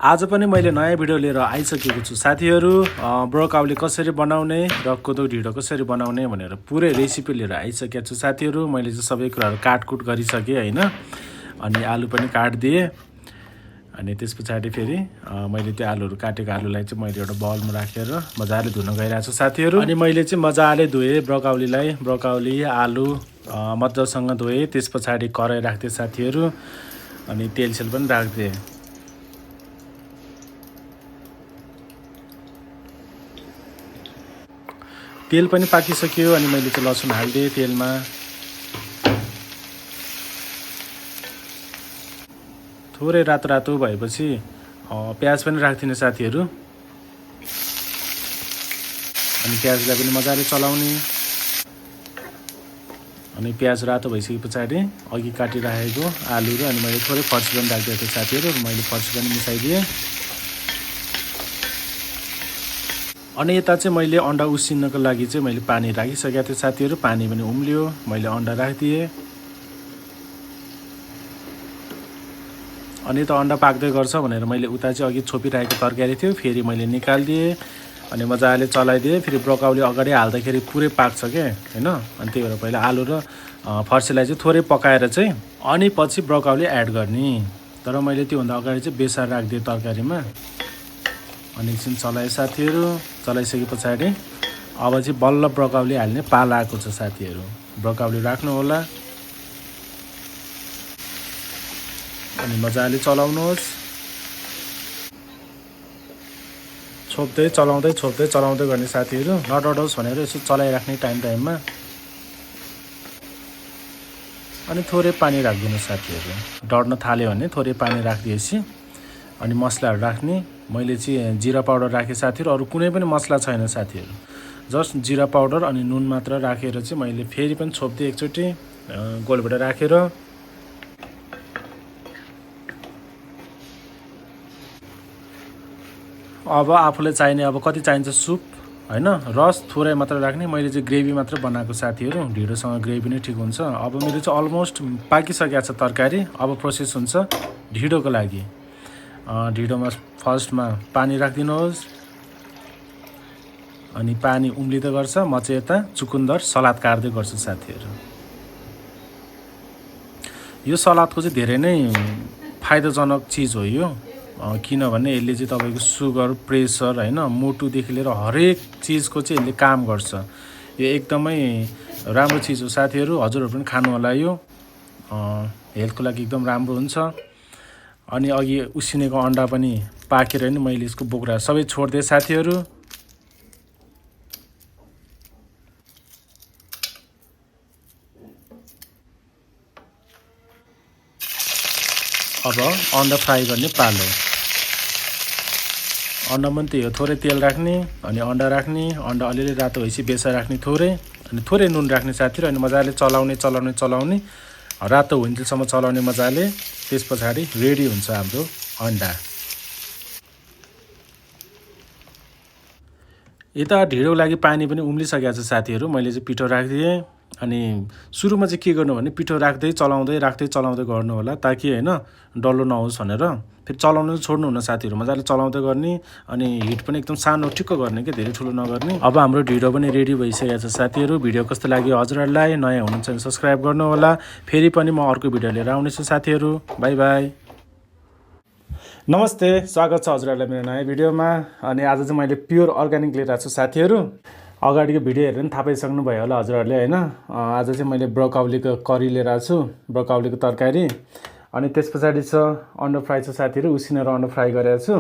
आज पनि मैले नयाँ भिडियो लिएर आइसकेको छु साथीहरू। ब्रोकाउली कसरी बनाउने र कोदो ढिँडो कसरी बनाउने भनेर पुरै रेसिपी लिएर आइसकेको छु साथीहरू। मैले चाहिँ सबै कुराहरू काटकुट गरिसकेँ होइन, अनि आलु पनि काटिदिएँ। अनि त्यस पछाडि फेरि मैले त्यो आलुहरू काटेको आलुलाई चाहिँ मैले एउटा बाउलमा राखेर मजाले धुन गइरहेको छु साथीहरू। अनि मैले चाहिँ मजाले धोएँ ब्रोकाउली आलु मजासँग धोएँ। त्यस पछाडि कराई राख्थेँ साथीहरू, अनि तेलसेल पनि राख्दिएँ। तेल पनि पाकिसक्यो अनि मैले चाहिँ लसुन हालिदिएँ तेलमा। थोरै रातो रातो भएपछि प्याज पनि राख्दिनँ साथीहरू। अनि प्याजलाई पनि मजाले चलाउने। अनि प्याज रातो भइसके पछाडि अघि काटिराखेको आलु र अनि मैले थोरै फर्सी पनि राखिदिएको थिएँ साथीहरू। मैले फर्सी पनि मिसाइदिएँ। अनि यता चाहिँ मैले अन्डा उसिन्नको लागि चाहिँ मैले पानी राखिसकेको थिएँ साथीहरू। पानी पनि उम्लियो, मैले अन्डा राखिदिएँ। अनि त अन्डा पाक्दै गर्छ भनेर मैले उता चाहिँ अघि छोपिरहेको तरकारी थियो, फेरि मैले निकालिदिएँ अनि मजाले चलाइदिएँ। फेरि ब्रोकाउली अगाडि हाल्दाखेरि पुरै पाक्छ क्या होइन। अनि त्यही भएर पहिला आलु र फर्सीलाई चाहिँ थोरै पकाएर चाहिँ अनि पछि ब्रोकाउली एड गर्ने। तर मैले त्योभन्दा अगाडि चाहिँ बेसार राखिदिएँ तरकारीमा। अनि एकछिन चलाएँ साथीहरू। चलाइसके पछाडि अब चाहिँ बल्ल ब्रोकाउली हाल्ने पाला आएको छ साथीहरू। ब्रोकाउली राख्नु होला अनि मजाले चलाउनुहोस्। छोप्दै चलाउँदै गर्ने साथीहरू। नडडोस् भनेर यसो चलाइराख्ने टाइममा। अनि थोरै पानी राखिदिनु साथीहरू। डढ्न थाल्यो भने थोरै पानी राखिदिएपछि अनि मसलाहरू राख्ने। मैले चाहिँ जिरा पाउडर राखेँ साथीहरू, अरू कुनै पनि मसला छैन साथीहरू। जस्ट जिरा पाउडर अनि नुन मात्र राखेर चाहिँ मैले फेरि पनि छोप्दिएँ एकचोटि गोलबाट राखेर। अब आफूलाई चाहिने अब कति चाहिन्छ सुप होइन, रस थोरै मात्र राख्ने। मैले चाहिँ ग्रेभी मात्र बनाएको साथीहरू। ढिँडोसँग ग्रेभी नै ठिक हुन्छ। अब मेरो चाहिँ अलमोस्ट पाकिसकेको छ तरकारी। अब प्रोसेस हुन्छ ढिँडोको लागि। ढिँडोमा फर्स्टमा पानी राखिदिनुहोस्। अनि पानी उम्लिँदै गर्छ। म चाहिँ यता चुकुन्दर सलाद काट्दै गर्छु साथीहरू। यो सलादको चाहिँ धेरै नै फाइदाजनक चिज हो यो, किनभने यसले चाहिँ तपाईँको सुगर, प्रेसर होइन, मुटुदेखि लिएर हरेक चिजको चाहिँ यसले काम गर्छ। यो एकदमै राम्रो चिज हो साथीहरू। हजुरहरू पनि खानु होला। यो हेल्थको लागि एकदम राम्रो हुन्छ। अनि अघि उसिनेको अन्डा पनि पाकेर नि मैले यसको बोक्रा सबै छोडिदिएँ साथीहरू। अब अन्डा फ्राई गर्ने पालो। अन्डा पनि त्यही हो, थोरै तेल राख्ने अनि अन्डा राख्ने। अन्डा अलिअलि रातो भएपछि बेसार राख्ने थोरै, अनि थोरै नुन राख्ने साथीहरू। अनि मजाले चलाउने रातो हुन्जेलसम्म चलाउने मजाले। त्यस पछाडि रेडी हुन्छ हाम्रो अन्डा। यता ढिँडोको लागि पानी पनि उम्लिसकेको छ साथीहरू। मैले चाहिँ पिठो राखिदिएँ। अनि सुरुमा चाहिँ के गर्नु भने पिठो राख्दै चलाउँदै गर्नु होला, ताकि होइन डल्लो नहोस् भनेर। फेरि चलाउनु छोड्नु हुन साथीहरू। मजाले चलाउँदै गर्ने अनि हिट पनि एकदम सानो ठिक्क गर्ने क्या, धेरै ठुलो नगर्ने। अब हाम्रो ढिँडो पनि रेडी भइसकेको छ साथीहरू। भिडियो कस्तो लाग्यो हजुरहरूलाई? नयाँ हुनुहुन्छ भने सब्सक्राइब गर्नु होला। फेरि पनि म अर्को भिडियो लिएर आउनेछु साथीहरू। By by. नमस्ते, स्वागत छ हजुरहरूलाई मेरो नयाँ भिडियोमा। अनि आज चाहिँ मैले प्योर अर्ग्यानिक लिएर आएको छु साथीहरू। अगाडिको भिडियो हेरेर पनि थाहा पाइसक्नु भयो होला हजुरहरूले होइन। आज चाहिँ मैले ब्रोकाउलीको करी लिएर आएको छु, ब्रोकाउलीको तरकारी। अनि त्यस पछाडि छ अन्डा फ्राई छ साथीहरू। उसिनेर अन्डा फ्राई गरेको छु।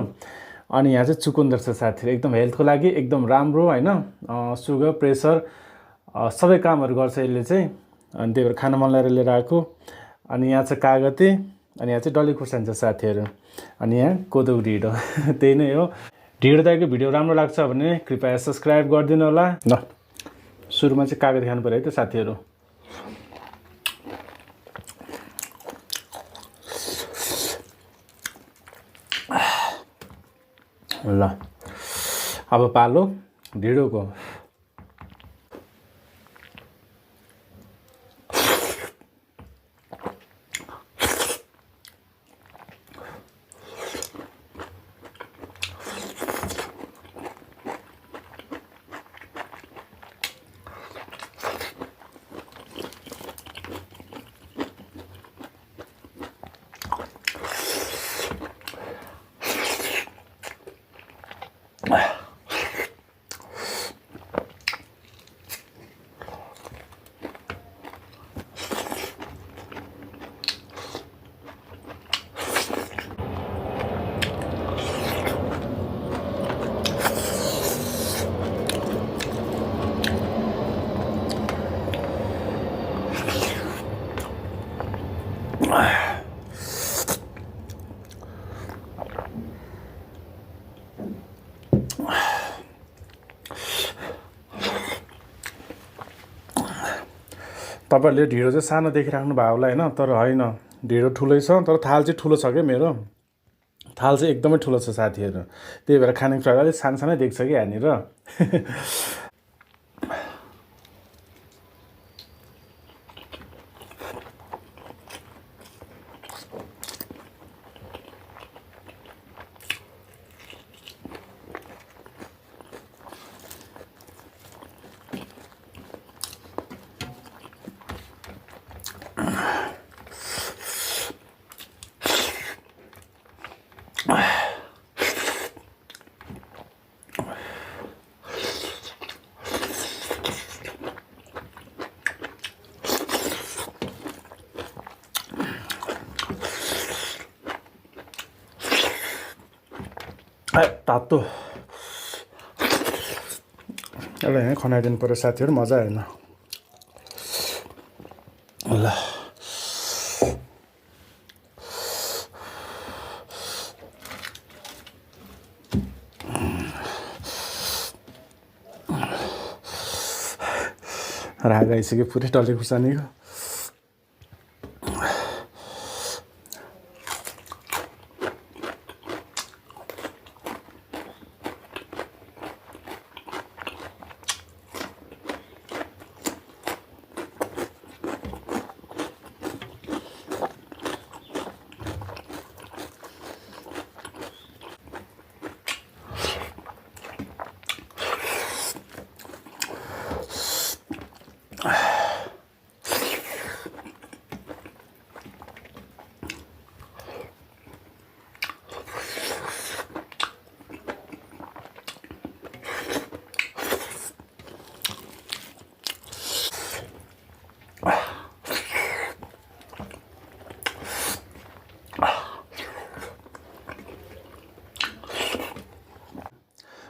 अनि यहाँ चाहिँ चुकुन्दर छ साथीहरू। एकदम हेल्थको लागि एकदम राम्रो होइन। सुगर, प्रेसर सबै कामहरू गर्छ यसले चाहिँ। अनि त्यही भएर खान मन लागेर लिएर आएको। अनि यहाँ छ कागती, अनि यहाँ चाहिँ डल्ले खुर्सानी छ साथीहरू। अनि यहाँ कोदो ढिँडो त्यही नै हो। ढिँडो दाइको भिडियो राम्रो लाग्छ भने कृपया सब्सक्राइब गरिदिनु होला। ल सुरुमा चाहिँ कागती खानु पऱ्यो है त साथीहरू। ल अब पालो ढिँडोको। तपाईहरुले ढिँडो चाहिँ सानो देखिराख्नु भएको होला हैन, तर होइन, ढिँडो ठुलै छ, तर थाल चाहिँ ठुलो छ के मेरो। थाल चाहिँ एकदमै ठुलो छ साथीहरु। त्यही भएर खानेकुराहरु अलिक सानो देख्छ कि यहाँनिर। तातो एउटा यहाँ खनाइदिनु पर्यो साथीहरु, मजा आएन ल। राग आइसक्यो पुरै डल्ले खुर्सानीको।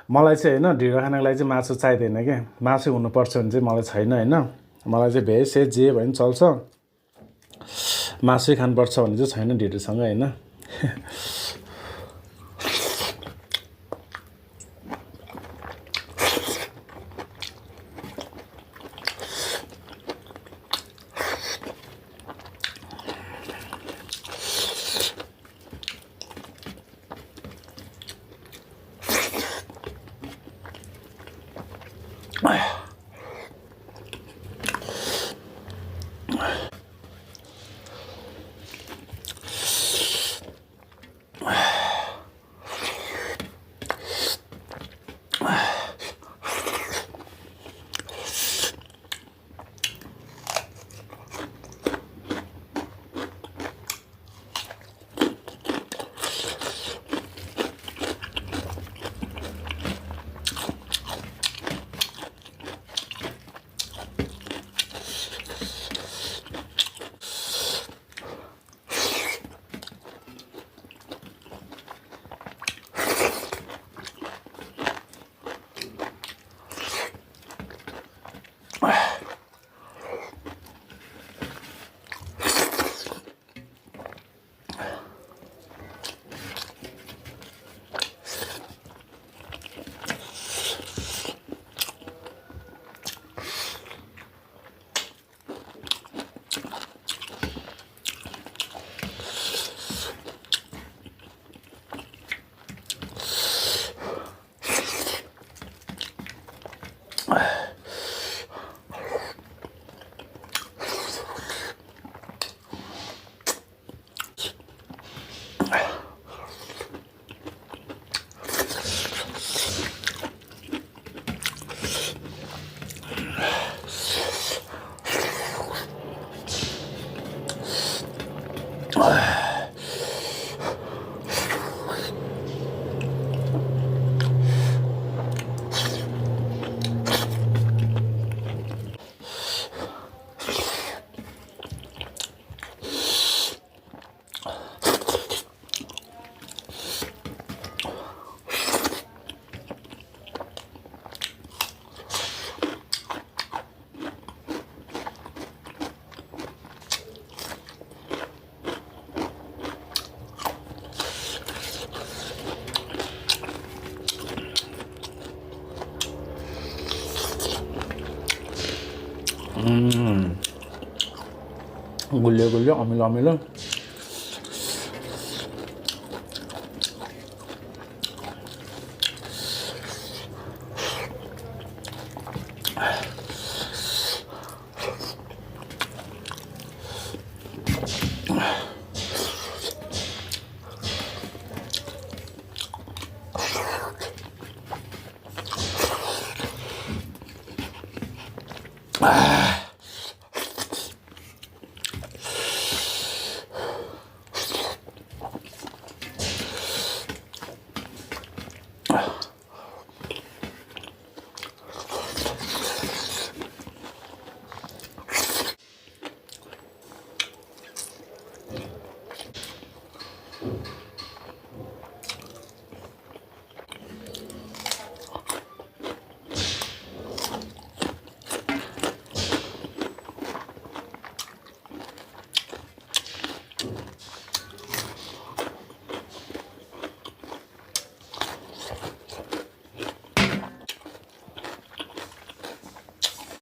मलाई चाहिँ हैन ढिँडो खानको लागि चाहिँ मासु चाहिदैन के। मासु हुनुपर्छ भने चाहिँ मलाई छैन हैन। मलाई चाहिँ भेज सेज जे भए पनि चल्छ। मासु खानुपर्छ भने चाहिँ छैन ढिँडोसँग हैन। गुलियो गुलियो अमिलो अमिलो